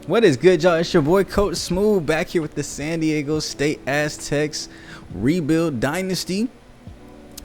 What is good, y'all? It's your boy Coach Smooth back here with the San Diego State Aztecs Rebuild Dynasty.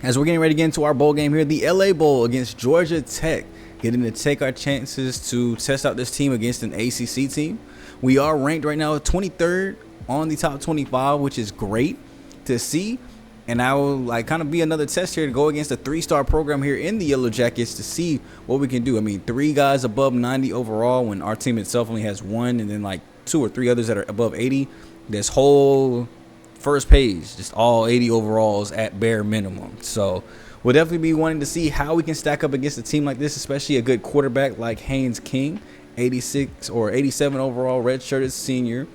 As we're getting ready to get into our bowl game here, the LA Bowl against Georgia Tech. Getting to take our chances to test out this team against an ACC team. We are ranked right now 23rd on the top 25, which is great to see. And I will kind of be another test here to go against a 3-star program here in the Yellow Jackets to see what we can do. I mean, 3 guys above 90 overall when our team itself only has 1, and then like 2 or 3 others that are above 80. This whole first page, just all 80 overalls at bare minimum. So we'll definitely be wanting to see how we can stack up against a team like this, especially a good quarterback like Haynes King, 86 or 87 overall, redshirted senior.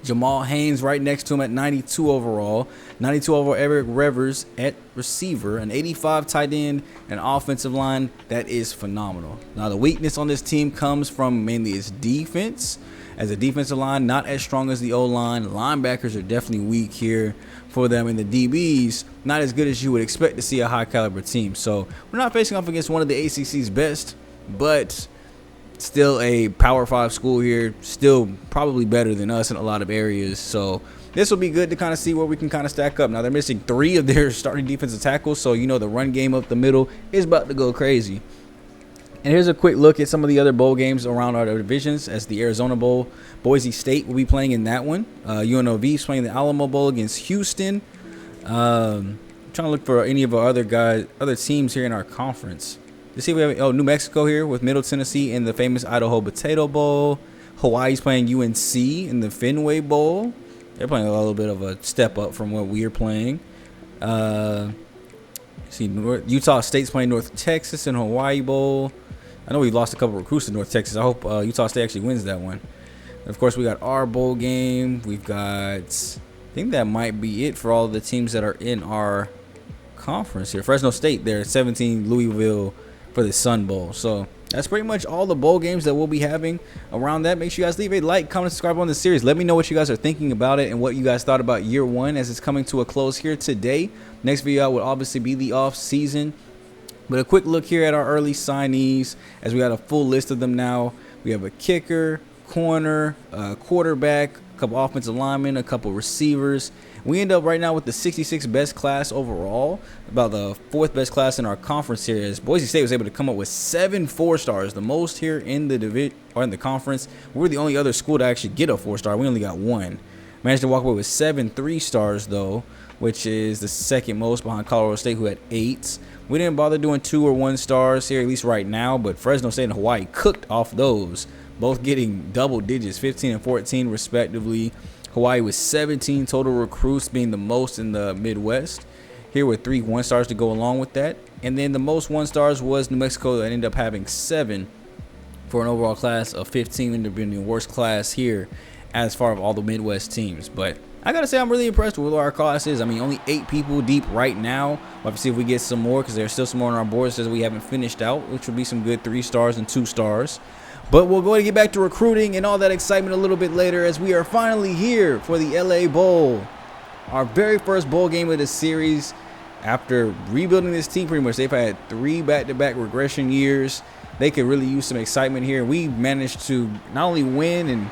Jamal Haynes right next to him at 92 overall. 92 overall Eric Revers at receiver. An 85 tight end and offensive line. That is phenomenal. Now, the weakness on this team comes from mainly its defense. As a defensive line, not as strong as the O-line. Linebackers are definitely weak here for them. And the DBs, not as good as you would expect to see a high-caliber team. So, we're not facing off against one of the ACC's best, but still a Power 5 school here, still probably better than us in a lot of areas. So this will be good to kind of see where we can kind of stack up. Now, they're missing 3 of their starting defensive tackles, so you know the run game up the middle is about to go crazy. And here's a quick look at some of the other bowl games around our divisions. As the Arizona Bowl, Boise State will be playing in that one. UNLV is playing the Alamo Bowl against Houston. Trying to look for any of our other teams here in our conference. Let's see if we have New Mexico here with Middle Tennessee in the famous Idaho Potato Bowl. Hawaii's playing UNC in the Fenway Bowl. They're playing a little bit of a step up from what we are playing. Utah State's playing North Texas in Hawaii Bowl. I know we've lost a couple recruits to North Texas. I hope Utah State actually wins that one. And of course, we got our bowl game. We've got, I think that might be it for all the teams that are in our conference here. Fresno State, they're 17, Louisville for the Sun Bowl. So that's pretty much all the bowl games that we'll be having around that. Make sure you guys leave a like, comment, subscribe on the series. Let me know what you guys are thinking about it and what you guys thought about year 1 as it's coming to a close here today. Next video will obviously be the off season, but a quick look here at our early signees as we got a full list of them now. We have a kicker, corner, quarterback, a couple offensive linemen, a couple receivers. We end up right now with the 66th best class overall, about the 4th best class in our conference here. As Boise State was able to come up with 7 4-stars, the most here in the division or in the conference. We're the only other school to actually get a 4-star. We only got 1. Managed to walk away with 7 3-stars though, which is the 2nd most behind Colorado State, who had 8. We didn't bother doing 2 or 1 stars here, at least right now, but Fresno State and Hawaii cooked off those, both getting double digits, 15 and 14 respectively. Hawaii with 17 total recruits, being the most in the Midwest. Here with 3 1-stars to go along with that. And then the most 1-stars was New Mexico, that ended up having 7 for an overall class of 15, ended up being the worst class here as far as all the Midwest teams. But I gotta say, I'm really impressed with what our class is. I mean, only 8 people deep right now. We'll have to see if we get some more, because there's still some more on our board that we haven't finished out, which would be some good 3-stars and 2-stars. But we'll go and get back to recruiting and all that excitement a little bit later, as we are finally here for the LA Bowl. Our very first bowl game of the series. After rebuilding this team, pretty much, they've had 3 back-to-back regression years. They could really use some excitement here. We managed to not only win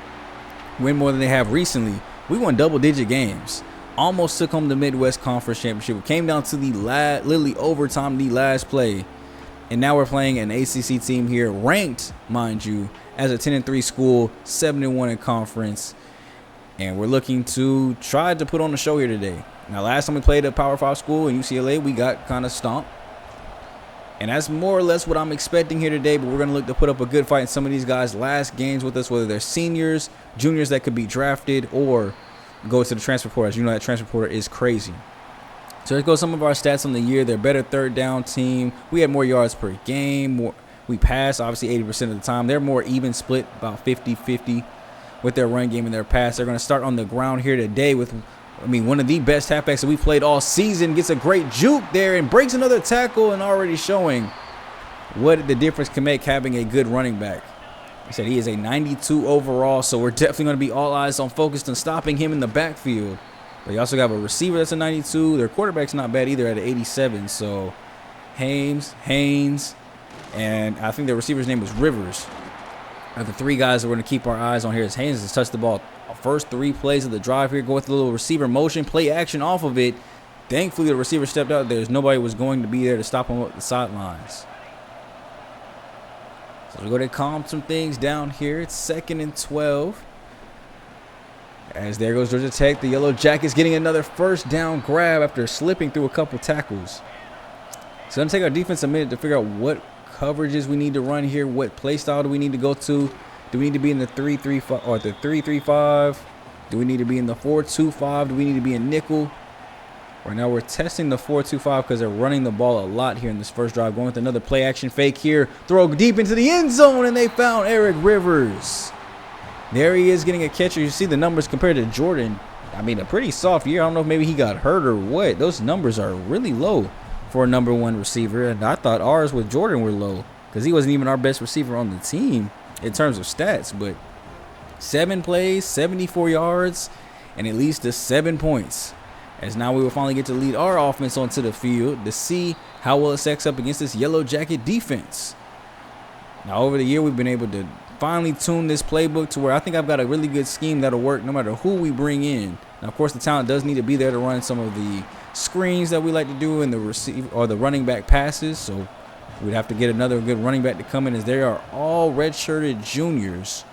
more than they have recently, we won double-digit games. Almost took home the Midwest Conference Championship. It came down to the literally overtime, the last play. And now we're playing an ACC team here, ranked, mind you, as a 10-3 school, 7-1 in conference. And we're looking to try to put on a show here today. Now, last time we played a Power 5 school in UCLA, we got kind of stomped. And that's more or less what I'm expecting here today. But we're going to look to put up a good fight in some of these guys' last games with us, whether they're seniors, juniors that could be drafted, or go to the transfer portal. As you know, that transfer portal is crazy. So let's go some of our stats on the year. They're a better 3rd down team. We had more yards per game. We passed, obviously, 80% of the time. They're more even split, about 50-50 with their run game and their pass. They're going to start on the ground here today with, one of the best halfbacks that we played all season. Gets a great juke there and breaks another tackle, and already showing what the difference can make having a good running back. I said he is a 92 overall, so we're definitely going to be all eyes on focused on stopping him in the backfield. But you also got a receiver that's a 92. Their quarterback's not bad either at an 87. So Haynes, and I think the receiver's name was Rivers. The three guys that we're going to keep our eyes on here is Haynes has touched the ball. First 3 plays of the drive here. Go with a little receiver motion, play action off of it. Thankfully, the receiver stepped out. There's nobody was going to be there to stop him at the sidelines. So we're going to calm some things down here. It's 2nd and 12. As there goes Georgia Tech. The Yellow Jackets getting another first down grab after slipping through a couple tackles. It's going to take our defense a minute to figure out what coverages we need to run here. What play style do we need to go to? Do we need to be in the 3-3-5 or the 3-3-5? Do we need to be in the 4-2-5? Do we need to be in nickel? Right now we're testing the 4-2-5 because they're running the ball a lot here in this first drive. Going with another play action fake here. Throw deep into the end zone, and they found Eric Rivers. There he is getting a catcher. You see the numbers compared to Jordan. I mean, a pretty soft year. I don't know if maybe he got hurt or what. Those numbers are really low for a number 1 receiver. And I thought ours with Jordan were low because he wasn't even our best receiver on the team in terms of stats. But 7 plays, 74 yards, and at least 7 points. As now we will finally get to lead our offense onto the field to see how well it stacks up against this Yellow Jacket defense. Now, over the year, we've been able to finally tune this playbook to where I think I've got a really good scheme that'll work no matter who we bring in. Now, of course, the talent does need to be there to run some of the screens that we like to do in the receive or the running back passes. So we'd have to get another good running back to come in, as they are all redshirted juniors.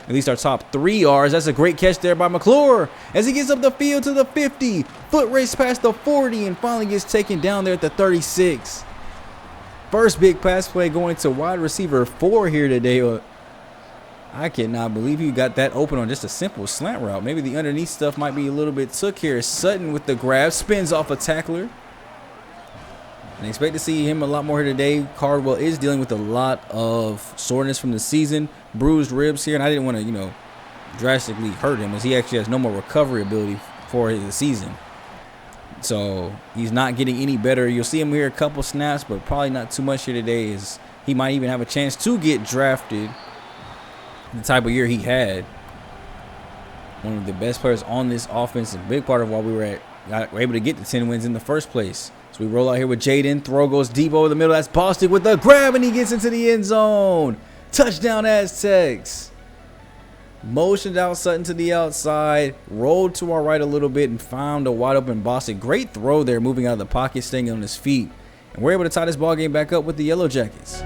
At least our top 3 are. That's a great catch there by McClure as he gets up the field to the 50. Foot race past the 40 and finally gets taken down there at the 36. First big pass play going to wide receiver 4 here today. I cannot believe he got that open on just a simple slant route. Maybe the underneath stuff might be a little bit took here. Sutton with the grab, spins off a tackler. And I expect to see him a lot more here today. Cardwell is dealing with a lot of soreness from the season. Bruised ribs here, and I didn't want to, drastically hurt him, as he actually has no more recovery ability for the season. So he's not getting any better. You'll see him here a couple snaps, but probably not too much here today, as he might even have a chance to get drafted. The type of year he had. One of the best players on this offense, a big part of why we were able to get the 10 wins in the first place. So we roll out here with Jaden. Throw goes deep over the middle. That's Bostic with the grab, and he gets into the end zone. Touchdown Aztecs. Motioned out Sutton to the outside. Rolled to our right a little bit and found a wide open Bostic. Great throw there, moving out of the pocket, staying on his feet. And we're able to tie this ball game back up with the Yellow Jackets.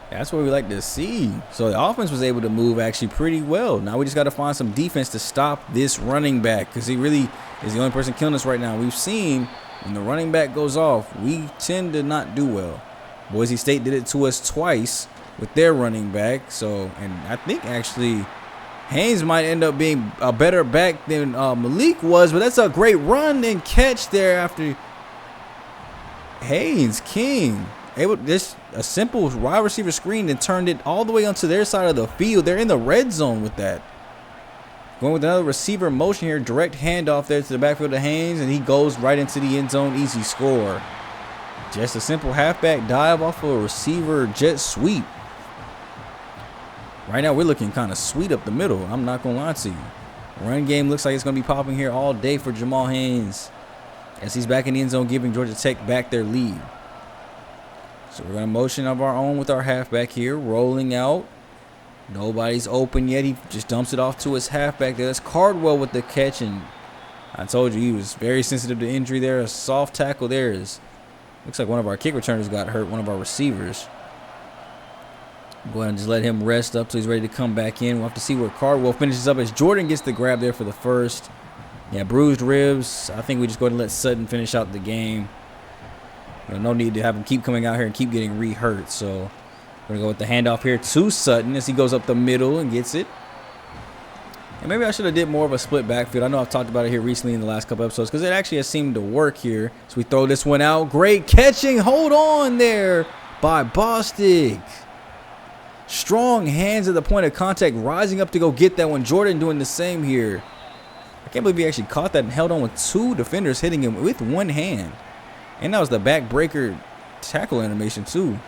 That's what we like to see. So the offense was able to move actually pretty well. Now we just got to find some defense to stop this running back, because he really is the only person killing us right now. We've seen when the running back goes off, we tend to not do well. Boise State did it to us twice with their running back. So, and I think actually Haynes might end up being a better back than Malik was, but that's a great run and catch there after Haynes King. Just a simple wide receiver screen and turned it all the way onto their side of the field. They're in the red zone with that. Going with another receiver motion here. Direct handoff there to the backfield of Haynes, and he goes right into the end zone. Easy score. Just a simple halfback dive off of a receiver jet sweep. Right now we're looking kind of sweet up the middle. I'm not going to lie to you. Run game looks like it's going to be popping here all day for Jamal Haynes, as he's back in the end zone, giving Georgia Tech back their lead. So we're going to motion of our own with our halfback here, rolling out. Nobody's open yet. He just dumps it off to his halfback there. That's Cardwell with the catch, and I told you he was very sensitive to injury there. A soft tackle there is. Looks like one of our kick returners got hurt, one of our receivers. Go ahead and just let him rest up till he's ready to come back in. We'll have to see where Cardwell finishes up as Jordan gets the grab there for the first. Yeah, bruised ribs. I think we just go ahead and let Sutton finish out the game. No need to have him keep coming out here and keep getting re-hurt. So we're going to go with the handoff here to Sutton as he goes up the middle and gets it. And maybe I should have did more of a split backfield. I know I've talked about it here recently in the last couple episodes, because it actually has seemed to work here. So we throw this one out. Great catching. Hold on there by Bostic. Strong hands at the point of contact, rising up to go get that one. Jordan doing the same here. I can't believe he actually caught that and held on with 2 defenders hitting him with one hand. And that was the backbreaker tackle animation too.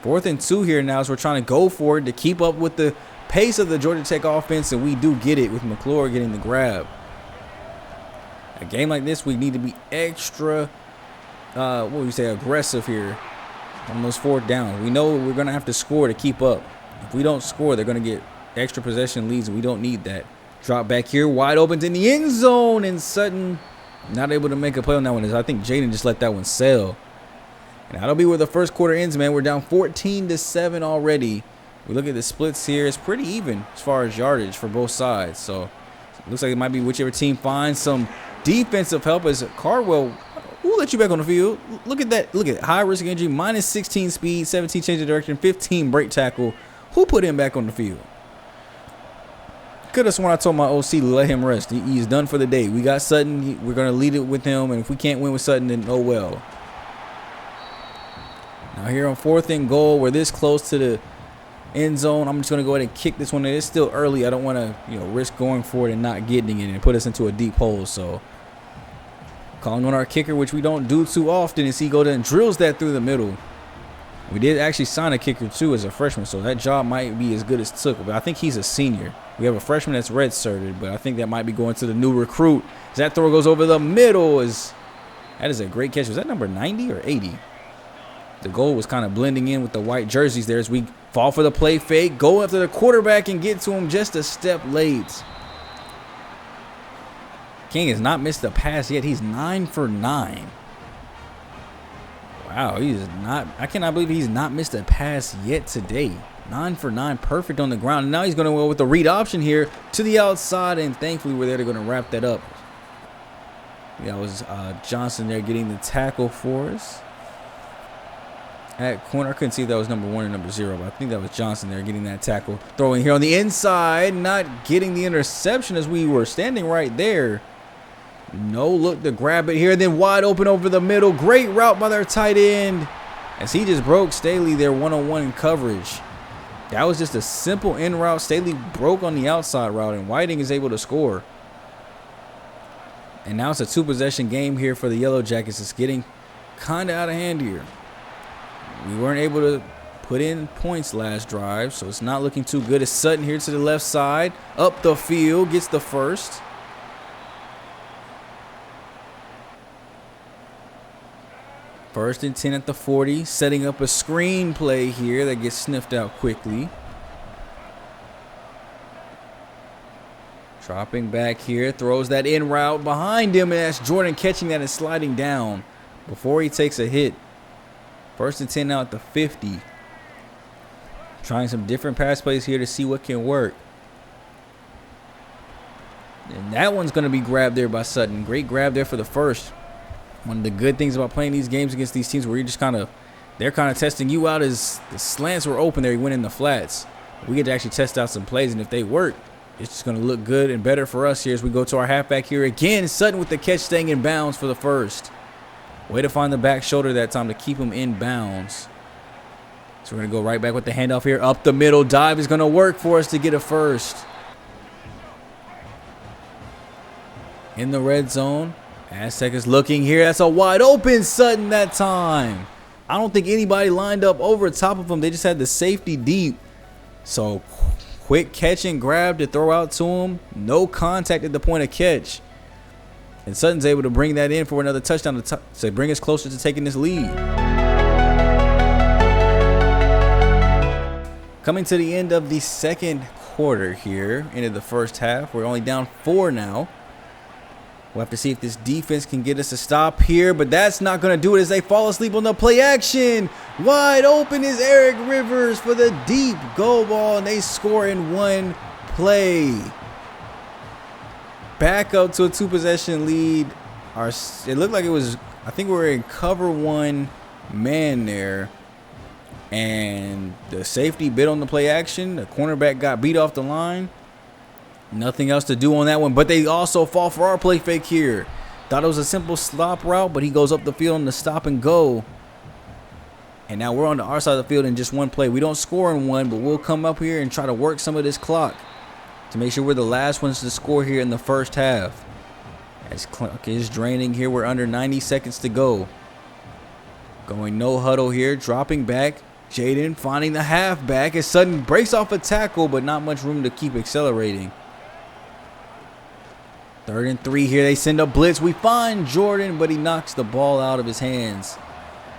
4th and 2 here now, as we're trying to go for it to keep up with the pace of the Georgia Tech offense, and we do get it with McClure getting the grab. A game like this, we need to be extra, aggressive here on those 4th downs. We know we're going to have to score to keep up. If we don't score, they're going to get extra possession leads, and we don't need that. Drop back here, wide open in the end zone, and Sutton not able to make a play on that one. I think Jaden just let that one sail. And that'll be where the first quarter ends, man. We're down 14-7 already. We look at the splits here. It's pretty even as far as yardage for both sides. So it looks like it might be whichever team finds some defensive help as Cardwell. Who let you back on the field? Look at that. Look at high risk injury, minus 16 speed, 17 change of direction, 15 break tackle. Who put him back on the field? Could have sworn I told my OC to let him rest. He's done for the day. We got Sutton. We're going to lead it with him. And if we can't win with Sutton, then oh well. Now here on 4th and goal, we're this close to the end zone. I'm just going to go ahead and kick this one. It's still early. I don't want to risk going for it and not getting it and put us into a deep hole. So calling on our kicker, which we don't do too often, is he goes and drills that through the middle. We did actually sign a kicker too as a freshman, so that job might be as good as took. But I think he's a senior. We have a freshman that's redshirted, but I think that might be going to the new recruit. As that throw goes over the middle, that is a great catch. Was that number 90 or 80? The goal was kind of blending in with the white jerseys there as we fall for the play fake, go after the quarterback and get to him just a step late. King has not missed a pass yet. He's 9 for 9. Wow, I cannot believe he's not missed a pass yet today. 9 for 9, perfect on the ground. And now he's going to go with the read option here to the outside, and thankfully we're there to going to wrap that up. That was Johnson there getting the tackle for us. At corner, I couldn't see if that was number 1 or number 0, but I think that was Johnson there getting that tackle. Throwing here on the inside, not getting the interception as we were standing right there. No look to grab it here, then wide open over the middle. Great route by their tight end as he just broke Staley there one-on-one in coverage. That was just a simple in route. Staley broke on the outside route, and Whiting is able to score. And now it's a 2-possession game here for the Yellow Jackets. It's getting kind of out of hand here. We weren't able to put in points last drive, so it's not looking too good. It's Sutton here to the left side, up the field, gets the first. First and 10 at the 40, setting up a screen play here that gets sniffed out quickly. Dropping back here, throws that in route behind him, and that's Jordan catching that and sliding down before he takes a hit. First and 10 now at the 50. Trying some different pass plays here to see what can work. And that one's going to be grabbed there by Sutton. Great grab there for the first. One of the good things about playing these games against these teams where you just they're kind of testing you out as the slants were open there. You went in the flats. We get to actually test out some plays, and if they work, it's just going to look good and better for us here as we go to our halfback here again. Sutton with the catch, staying in bounds for the first. Way to find the back shoulder that time to keep him in bounds. So we're going to go right back with the handoff here. Up the middle, dive is going to work for us to get a first. In the red zone. Aztec is looking here. That's a wide open Sutton that time. I don't think anybody lined up over top of him. They just had the safety deep. So quick catch and grab to throw out to him. No contact at the point of catch. And Sutton's able to bring that in for another touchdown to bring us closer to taking this lead. Coming to the end of the second quarter here, into the first half. We're only down 4 now. We'll have to see if this defense can get us a stop here, but that's not going to do it as they fall asleep on the play action. Wide open is Eric Rivers for the deep goal ball, and they score in one play. Back up to a 2-possession lead. It looked like it was, I think we were in cover 1 man there, and the safety bit on the play action. The cornerback got beat off the line. Nothing else to do on that one, but they also fall for our play fake here. Thought it was a simple slop route, but he goes up the field on the stop and go. And now we're on the our side of the field in just one play. We don't score in one, but we'll come up here and try to work some of this clock to make sure we're the last ones to score here in the first half. As clock is draining here, we're under 90 seconds to go. Going no huddle here, dropping back. Jaden finding the halfback as Sutton breaks off a tackle, but not much room to keep accelerating. 3rd and 3 here. They send a blitz. We find Jordan, but he knocks the ball out of his hands.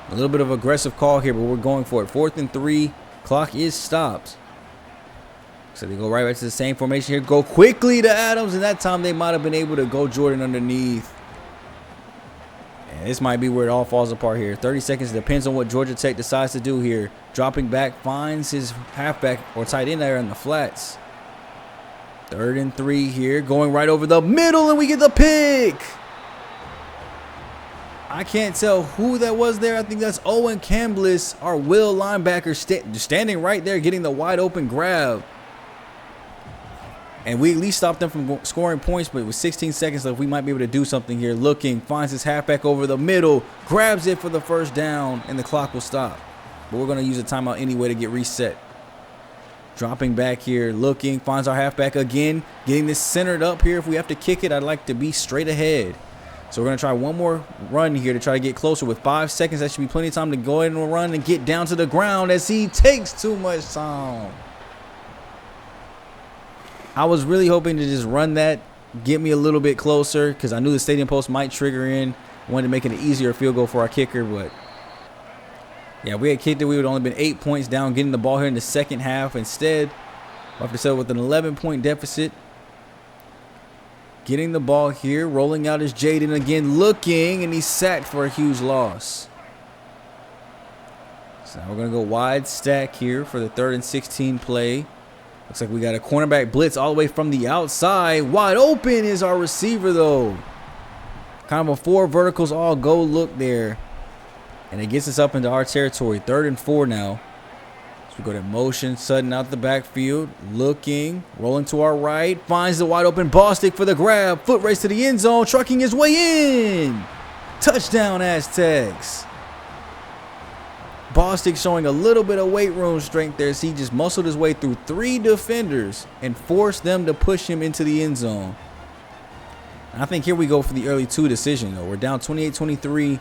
A little bit of aggressive call here, but we're going for it. 4th and 3. Clock is stopped. So they go right back to the same formation here. Go quickly to Adams, and that time they might have been able to go Jordan underneath. And this might be where it all falls apart here. 30 seconds. Depends on what Georgia Tech decides to do here. Dropping back, finds his halfback or tight end there in the flats. 3rd and 3 here. Going right over the middle, and we get the pick. I can't tell who that was there. I think that's Owen Cambliss, our will linebacker, standing right there getting the wide open grab. And we at least stopped them from scoring points, but with 16 seconds left, we might be able to do something here. Looking, finds his halfback over the middle, grabs it for the first down, and the clock will stop. But we're going to use a timeout anyway to get reset. Dropping back here, looking, finds our halfback again, getting this centered up here. If we have to kick it, I'd like to be straight ahead. So we're going to try one more run here to try to get closer. With 5 seconds, that should be plenty of time to go ahead and run and get down to the ground as he takes too much time. I was really hoping to just run that, get me a little bit closer, because I knew the stadium post might trigger in. Wanted to make it an easier field goal for our kicker, but yeah, if we had kicked it, we would have only been 8 points down, getting the ball here in the second half. Instead, we'll have to settle with an 11-point deficit. Getting the ball here, rolling out is Jaden again, looking, and he's sacked for a huge loss. So now we're going to go wide stack here for the 3rd and 16 play. Looks like we got a cornerback blitz all the way from the outside. Wide open is our receiver, though. Kind of a 4 verticals all go look there. And it gets us up into our territory. 3rd and 4 now. So we go to motion, Sutton out the backfield. Looking, rolling to our right. Finds the wide open Bostic for the grab. Foot race to the end zone, trucking his way in. Touchdown, Aztecs. Bostic showing a little bit of weight room strength there as he just muscled his way through 3 defenders and forced them to push him into the end zone. And I think here we go for the early 2 decision, though. We're down 28-23,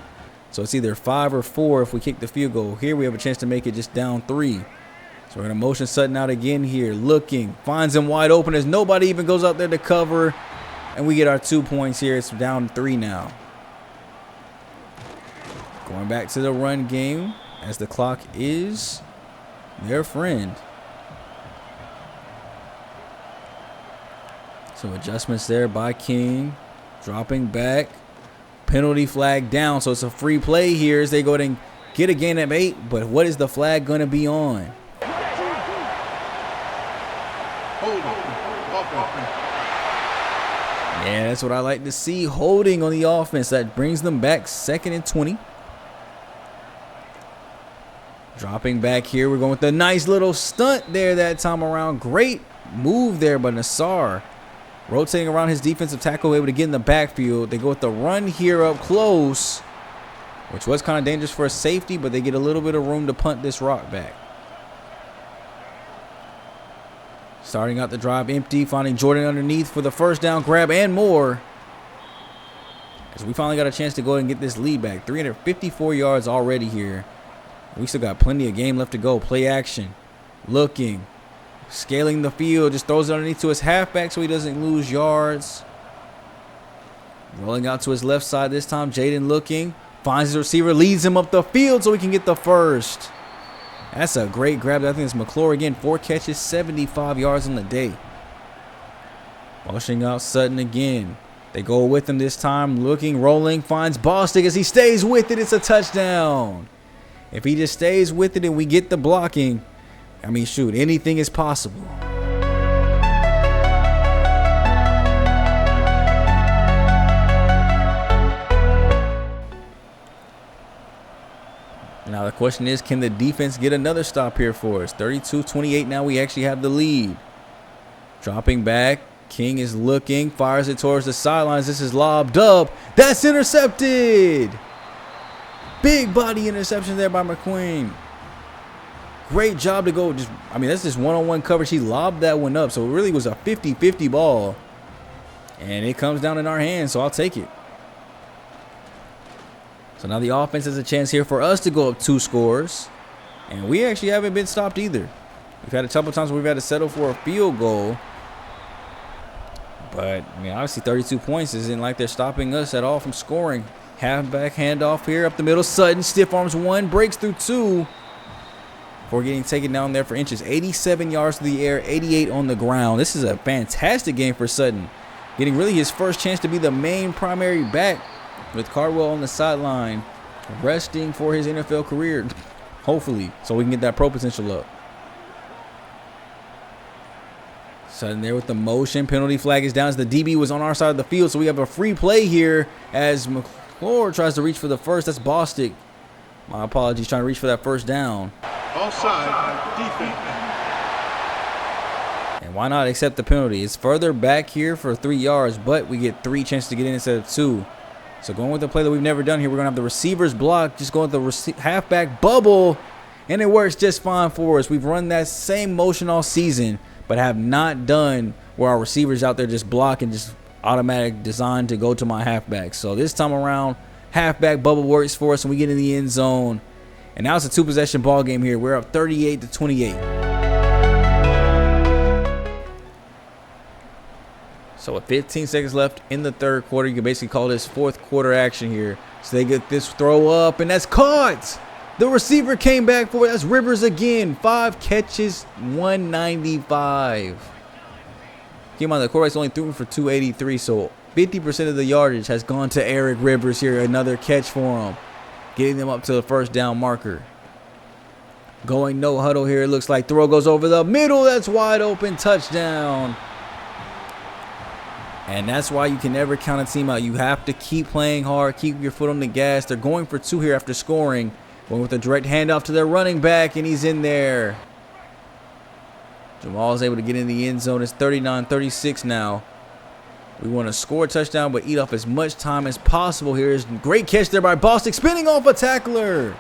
so it's either 5 or 4 if we kick the field goal. Here we have a chance to make it just down 3. So we're going to motion Sutton out again here, looking, finds him wide open as nobody even goes out there to cover, and we get our 2 points here. It's down 3 now. Going back to the run game, as the clock is their friend. So adjustments there by King. Dropping back. Penalty flag down. So it's a free play here as they go ahead and get a gain of 8. But what is the flag going to be on? Yeah, that's what I like to see. Holding on the offense. That brings them back 2nd and 20. Dropping back here. We're going with a nice little stunt there that time around. Great move there by Nassar. Rotating around his defensive tackle, able to get in the backfield. They go with the run here up close, which was kind of dangerous for a safety, but they get a little bit of room to punt this rock back. Starting out the drive empty, finding Jordan underneath for the first down grab and more. As we finally got a chance to go ahead and get this lead back. 354 yards already here. We still got plenty of game left to go. Play action. Looking. Scaling the field. Just throws it underneath to his halfback so he doesn't lose yards. Rolling out to his left side this time. Jaden looking. Finds his receiver. Leads him up the field so he can get the first. That's a great grab. I think it's McClure again. 4 catches, 75 yards on the day. Motioning out Sutton again. They go with him this time. Looking, rolling. Finds Bostic as he stays with it. It's a touchdown. If he just stays with it and we get the blocking, I mean, shoot, anything is possible. Now the question is, can the defense get another stop here for us? 32-28 now, we actually have the lead. Dropping back, King is looking, fires it towards the sidelines. This is lobbed up. That's intercepted. Big body interception there by McQueen. Great job to go. That's just one-on-one coverage. He lobbed that one up. So it really was a 50-50 ball. And it comes down in our hands, so I'll take it. So now the offense has a chance here for us to go up 2 scores. And we actually haven't been stopped either. We've had a couple times where we've had to settle for a field goal. But, I mean, obviously 32 points isn't like they're stopping us at all from scoring. Halfback handoff here up the middle. Sutton stiff arms one, breaks through two. Before getting taken down there for inches. 87 yards to the air, 88 on the ground. This is a fantastic game for Sutton. Getting really his first chance to be the main primary back with Cardwell on the sideline. Resting for his NFL career, hopefully, so we can get that pro potential up. Sutton there with the motion. Penalty flag is down as the DB was on our side of the field. So we have a free play here as McClure tries to reach for the first. That's Bostic. My apologies, trying to reach for that first down. Offside, defense. And why not accept the penalty? It's further back here for 3 yards, but we get 3 chances to get in instead of 2. So going with the play that we've never done here, we're going to have the receivers block. Just going with the halfback bubble, and it works just fine for us. We've run that same motion all season, but have not done where our receivers out there just block and just automatic designed to go to my halfback. So this time around, halfback bubble works for us, and we get in the end zone. And now it's a 2-possession ball game here. We're up 38-28. So with 15 seconds left in the third quarter, you can basically call this fourth quarter action here. So they get this throw up, and that's caught. The receiver came back for it. That's Rivers again. 5 catches, 195. Keep in mind, the quarterback's only threw for 283, so 50% of the yardage has gone to Eric Rivers here. Another catch for him, getting them up to the first down marker. Going no huddle here. It looks like throw goes over the middle. That's wide open. Touchdown. And that's why you can never count a team out. You have to keep playing hard, keep your foot on the gas. They're going for 2 here after scoring. Going with a direct handoff to their running back, and he's in there. Jamal is able to get in the end zone. It's 39-36 now. We want to score a touchdown, but eat off as much time as possible here. Is great catch there by Bostic, spinning off a tackler.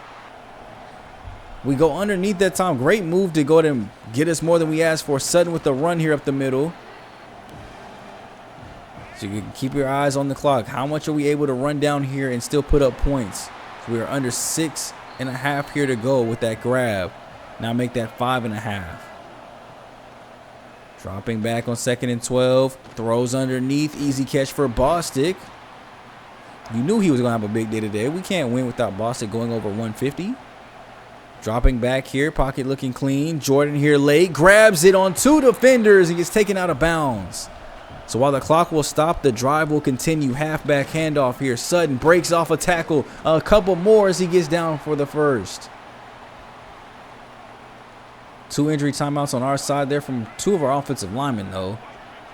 We go underneath that time. Great move to go ahead and get us more than we asked for. Sutton with the run here up the middle. So you can keep your eyes on the clock. How much are we able to run down here and still put up points? So we are under 6.5 here to go with that grab. Now make that 5.5. Dropping back on 2nd and 12. Throws underneath. Easy catch for Bostic. You knew he was going to have a big day today. We can't win without Bostic going over 150. Dropping back here. Pocket looking clean. Jordan here late. Grabs it on 2 defenders and gets taken out of bounds. So while the clock will stop, the drive will continue. Halfback handoff here. Sutton breaks off a tackle. A couple more as he gets down for the first. 2 injury timeouts on our side there from 2 of our offensive linemen, though.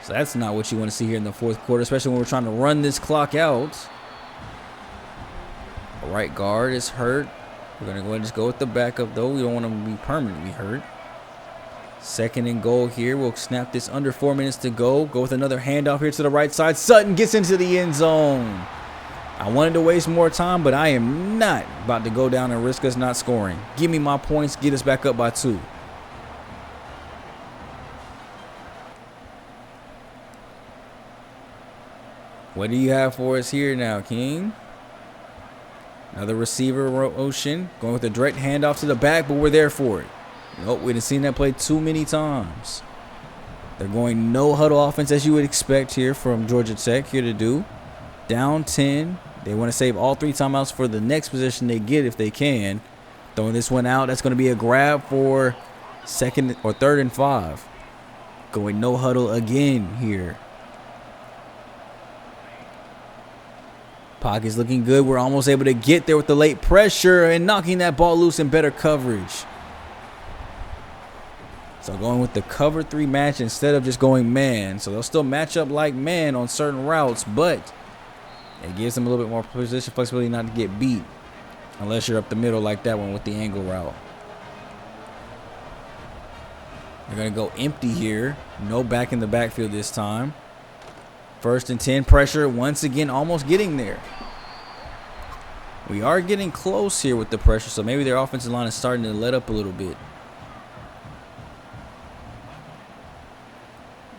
So that's not what you want to see here in the fourth quarter, especially when we're trying to run this clock out. The right guard is hurt. We're going to go ahead and just go with the backup, though. We don't want him to be permanently hurt. 2nd and goal here. We'll snap this under 4 minutes to go. Go with another handoff here to the right side. Sutton gets into the end zone. I wanted to waste more time, but I am not about to go down and risk us not scoring. Give me my points. Get us back up by 2. What do you have for us here now, King? Another receiver motion. Going with a direct handoff to the back, but we're there for it. Nope, we done seen that play too many times. They're going no huddle offense as you would expect here from Georgia Tech here to do. Down 10. They want to save all 3 timeouts for the next position they get if they can. Throwing this one out. That's going to be a grab for 2nd or 3rd and 5. Going no huddle again here. Pocket's looking good. We're almost able to get there with the late pressure and knocking that ball loose in better coverage. So going with the cover 3 match instead of just going man. So they'll still match up like man on certain routes, but it gives them a little bit more position flexibility not to get beat unless you're up the middle like that one with the angle route. They're going to go empty here. No back in the backfield this time. 1st and 10, pressure once again, almost getting there. We are getting close here with the pressure, so maybe their offensive line is starting to let up a little bit.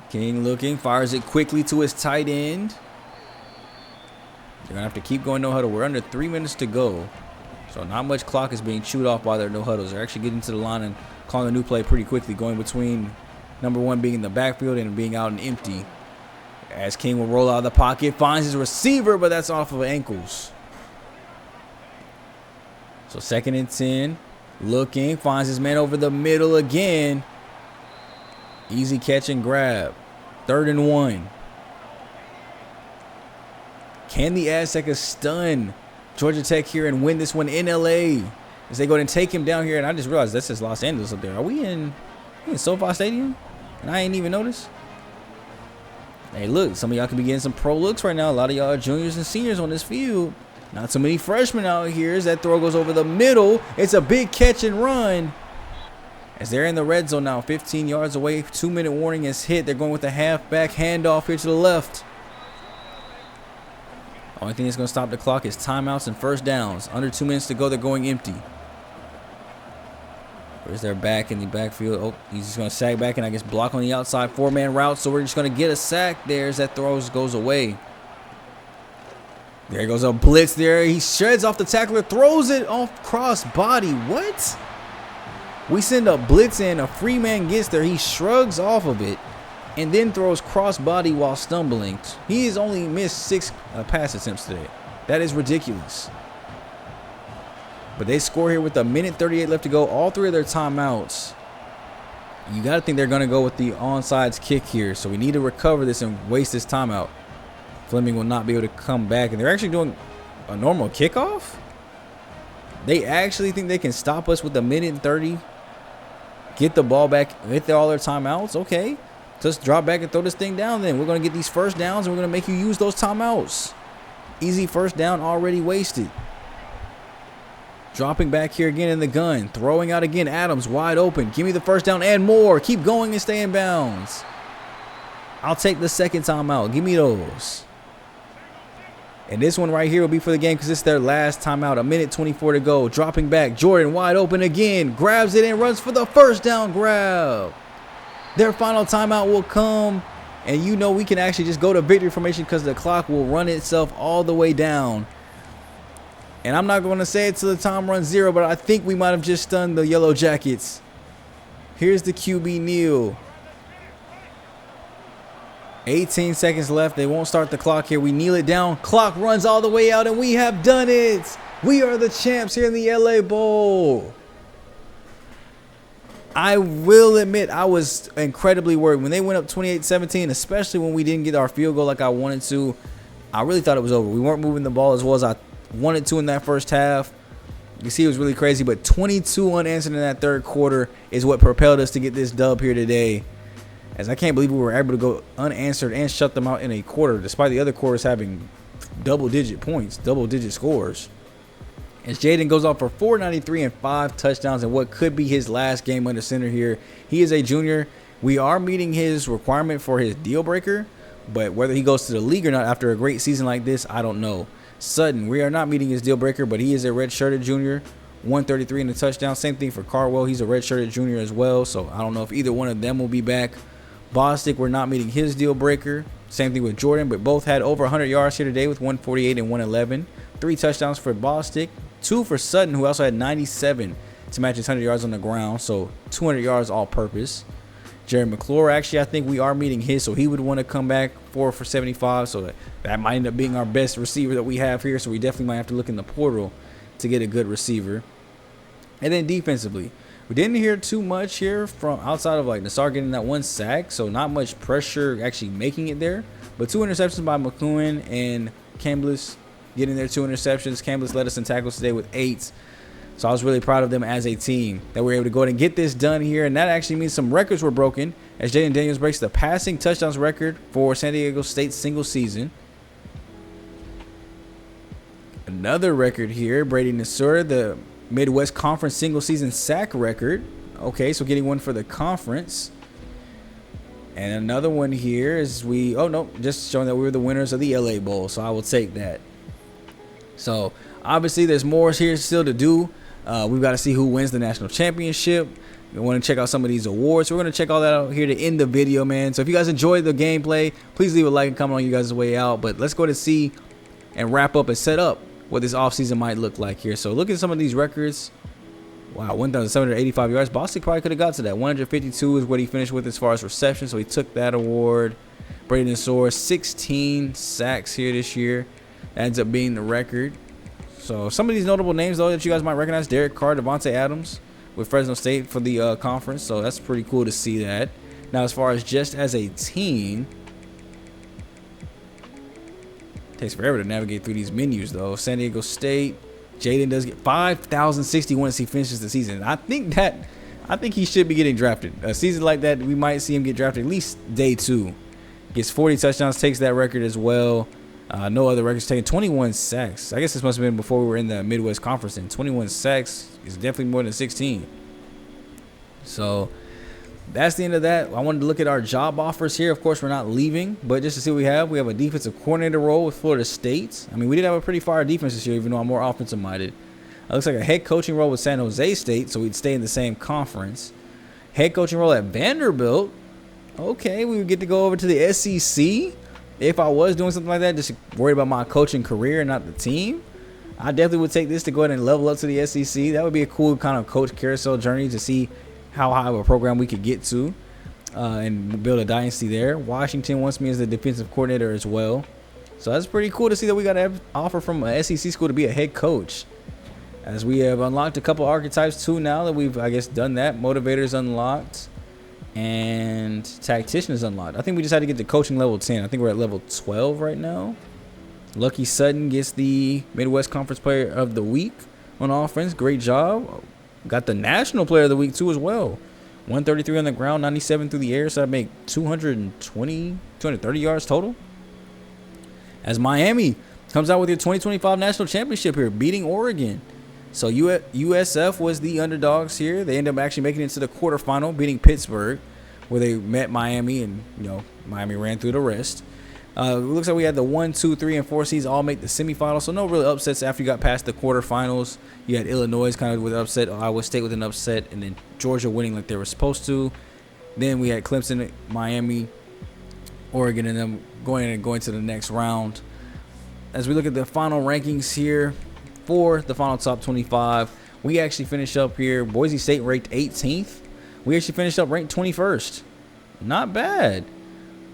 King looking, fires it quickly to his tight end. They're going to have to keep going no huddle. We're under 3 minutes to go. So not much clock is being chewed off by their no huddles. They're actually getting to the line and calling a new play pretty quickly, going between number 1 being in the backfield and being out and empty. As King will roll out of the pocket, finds his receiver, but that's off of ankles. So 2nd and 10. Looking, finds his man over the middle again. Easy catch and grab. 3rd and 1. Can the Aztecs stun Georgia Tech here and win this one in LA? As they go and take him down here, and I just realized this is Los Angeles up there. Are we in SoFi Stadium? And I ain't even noticed. Hey, look, some of y'all could be getting some pro looks right now. A lot of y'all are juniors and seniors on this field. Not so many freshmen out here as that throw goes over the middle. It's a big catch and run. As they're in the red zone now, 15 yards away. 2-minute warning is hit. They're going with a halfback handoff here to the left. Only thing that's going to stop the clock is timeouts and first downs. Under 2 minutes to go. They're going empty. Where's their back in the backfield? Oh, he's just going to sag back and I guess block on the outside 4-man route. So we're just going to get a sack there as that throw goes away. There goes a blitz there. He shreds off the tackler, throws it off cross body. What? We send a blitz in, a free man gets there. He shrugs off of it and then throws cross body while stumbling. He has only missed 6 pass attempts today. That is ridiculous. But they score here with 1:38 left to go. All 3 of their timeouts. You got to think they're going to go with the onside kick here. So we need to recover this and waste this timeout. Fleming will not be able to come back. And they're actually doing a normal kickoff? They actually think they can stop us with 1:30. Get the ball back. Hit all their timeouts. Okay. Just drop back and throw this thing down then. We're going to get these first downs and we're going to make you use those timeouts. Easy first down already wasted. Dropping back here again in the gun. Throwing out again. Adams wide open. Give me the first down and more. Keep going and stay in bounds. I'll take the 2nd timeout. Give me those. And this one right here will be for the game because it's their last timeout. 1:24 to go. Dropping back. Jordan wide open again. Grabs it and runs for the first down grab. Their final timeout will come. And you know we can actually just go to victory formation because the clock will run itself all the way down. And I'm not going to say it till the time runs 0, but I think we might have just stunned the Yellow Jackets. Here's the QB kneel. 18 seconds left. They won't start the clock here. We kneel it down. Clock runs all the way out, and we have done it. We are the champs here in the LA Bowl. I will admit I was incredibly worried when they went up 28-17, especially when we didn't get our field goal like I wanted to. I really thought it was over. We weren't moving the ball as well as I wanted to in that first half. You see, it was really crazy, but 22 unanswered in that 3rd quarter is what propelled us to get this dub here today. As I can't believe we were able to go unanswered and shut them out in a quarter, despite the other quarters having double-digit points, double-digit scores. As Jaden goes off for 493 and 5 touchdowns in what could be his last game under center here. He is a junior. We are meeting his requirement for his deal breaker, but whether he goes to the league or not after a great season like this, I don't know. Sutton, we are not meeting his deal breaker, but he is a red-shirted junior. 133 in the touchdown. Same thing for Carwell. He's a red-shirted junior as well, so I don't know if either one of them will be back. Bostic, we're not meeting his deal breaker. Same thing with Jordan, but both had over 100 yards here today with 148 and 111. 3 touchdowns for Bostic, 2 for Sutton, who also had 97 to match his 100 yards on the ground, so 200 yards all-purpose. Jerry McClure, actually, I think we are meeting his, so he would want to come back 4 for 75, so that might end up being our best receiver that we have here, so we definitely might have to look in the portal to get a good receiver. And then defensively, we didn't hear too much here from outside of like Nassar getting that 1 sack, so not much pressure actually making it there. But 2 interceptions by McCoon and Cambliss getting their 2 interceptions. Cambliss led us in tackles today with 8. So I was really proud of them as a team that we were able to go ahead and get this done here. And that actually means some records were broken as Jaden Daniels breaks the passing touchdowns record for San Diego State's single season. Another record here, Brady Nassar, the Midwest Conference single season sack record. Okay, so getting one for the conference. And another one here is just showing that we were the winners of the LA Bowl. So I will take that. So obviously there's more here still to do. We've got to see who wins the national championship. We want to check out some of these awards. We're going to check all that out here to end the video, man. So if you guys enjoyed the gameplay, please leave a like and comment on you guys' way out. But let's go to see and wrap up and set up what this offseason might look like here. So look at some of these records. Wow, 1,785 yards. Bostic probably could have got to that. 152 is what he finished with as far as reception, so he took that award. Braden Soar, 16 sacks here this year. That ends up being the record. So some of these notable names, though, that you guys might recognize: Derek Carr, Devontae Adams with Fresno State for the conference. So that's pretty cool to see that. Now, as far as just as a team, takes forever to navigate through these menus, though. San Diego State, Jaden does get 5,061 as he finishes the season. I think he should be getting drafted. A season like that, we might see him get drafted at least day 2. Gets 40 touchdowns, takes that record as well. No other records taken. 21 sacks. I guess this must have been before we were in the Midwest Conference. And 21 sacks is definitely more than 16. So that's the end of that. I wanted to look at our job offers here. Of course, we're not leaving, but just to see what we have a defensive coordinator role with Florida State. I mean, we did have a pretty fire defense this year, even though I'm more offensive minded. It looks like a head coaching role with San Jose State, so we'd stay in the same conference. Head coaching role at Vanderbilt. Okay, we would get to go over to the SEC. If I was doing something like that, just worried about my coaching career and not the team, I definitely would take this to go ahead and level up to the SEC. That would be a cool kind of coach carousel journey to see how high of a program we could get to and build a dynasty there. Washington wants me as the defensive coordinator as well. So that's pretty cool to see that we got an offer from an SEC school to be a head coach. As we have unlocked a couple archetypes too now that we've, I guess, done that. Motivators unlocked. And tactician is unlocked. I think we just had to get to coaching level 10. I think we're at level 12 right now. Lucky Sutton gets the Midwest Conference Player of the Week on offense. Great job. Got the National Player of the Week too as well. 133 on the ground, 97 through the air. So I make 230 yards total. As Miami comes out with your 2025 National Championship here, beating Oregon. So USF was the underdogs here. They ended up actually making it to the quarterfinal, beating Pittsburgh, where they met Miami, and Miami ran through the rest. It looks like we had the 1, 2, 3, and 4 seeds all make the semifinals. So no real upsets after you got past the quarterfinals. You had Illinois kind of with an upset, Iowa State with an upset, and then Georgia winning like they were supposed to. Then we had Clemson, Miami, Oregon, and them going to the next round. As we look at the final rankings here, for the final top 25, we actually finished up here. Boise State ranked 18th. We actually finished up ranked 21st. Not bad.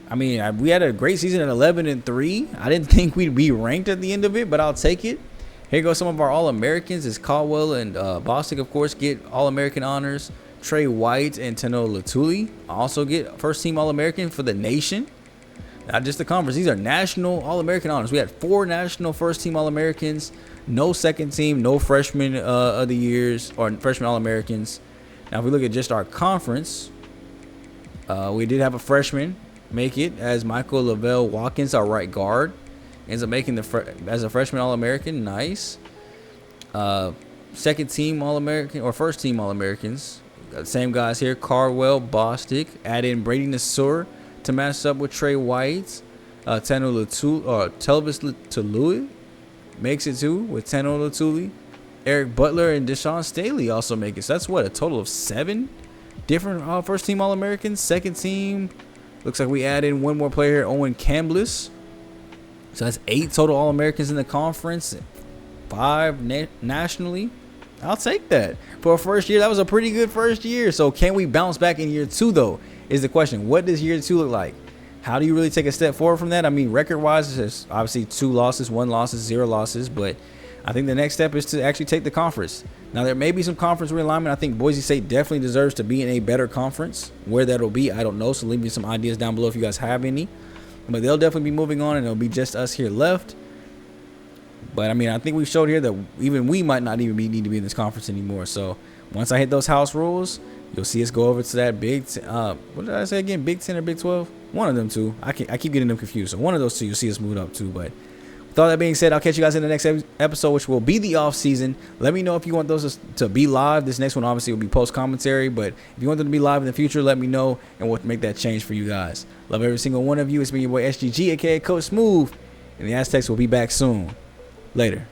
I mean, we had a great season at 11-3. I didn't think we'd be ranked at the end of it, but I'll take it. Here goes some of our All-Americans. As Caldwell and Bostic, of course, get All-American honors. Trey White and Teno Latuli also get first-team All-American for the nation. Not just the conference. These are national All-American honors. We had 4 national first-team All-Americans. No second team, no freshman of the years or freshman All-Americans. Now, if we look at just our conference, we did have a freshman make it as Michael Lavelle Watkins, our right guard, ends up making as a freshman All-American. Nice. Second team All-American or first team All-Americans. Got the same guys here: Cardwell, Bostic. Add in Brady Nasur to match up with Trey White. Tano Latuli or Telvis Latuli makes it too with Tano Latuli. Eric Butler and Deshaun Staley also make it. So that's what, a total of 7 different first team All-Americans. Second team, looks like we add in one more player here, Owen Cambliss. So that's 8 total All-Americans in the conference, 5 nationally. I'll take that. For a first year, that was a pretty good first year. So can we bounce back in year 2 though, is the question. What does year 2 look like? How do you really take a step forward from that? I mean, record-wise, it's obviously 2 losses, 1 loss, 0 losses. But I think the next step is to actually take the conference. Now, there may be some conference realignment. I think Boise State definitely deserves to be in a better conference. Where that'll be, I don't know. So leave me some ideas down below if you guys have any. But they'll definitely be moving on, and it'll be just us here left. But, I mean, I think we showed here that even we might not even need to be in this conference anymore. So once I hit those house rules, you'll see us go over to that what did I say again? Big 10 or Big 12? One of them two. I keep getting them confused. So one of those two, you'll see us move up to. But with all that being said, I'll catch you guys in the next episode, which will be the off season. Let me know if you want those to be live. This next one obviously will be post commentary, but if you want them to be live in the future, let me know, and we'll make that change for you guys. Love every single one of you. It's been your boy SGG, aka Coach Smooth, and the Aztecs will be back soon. Later.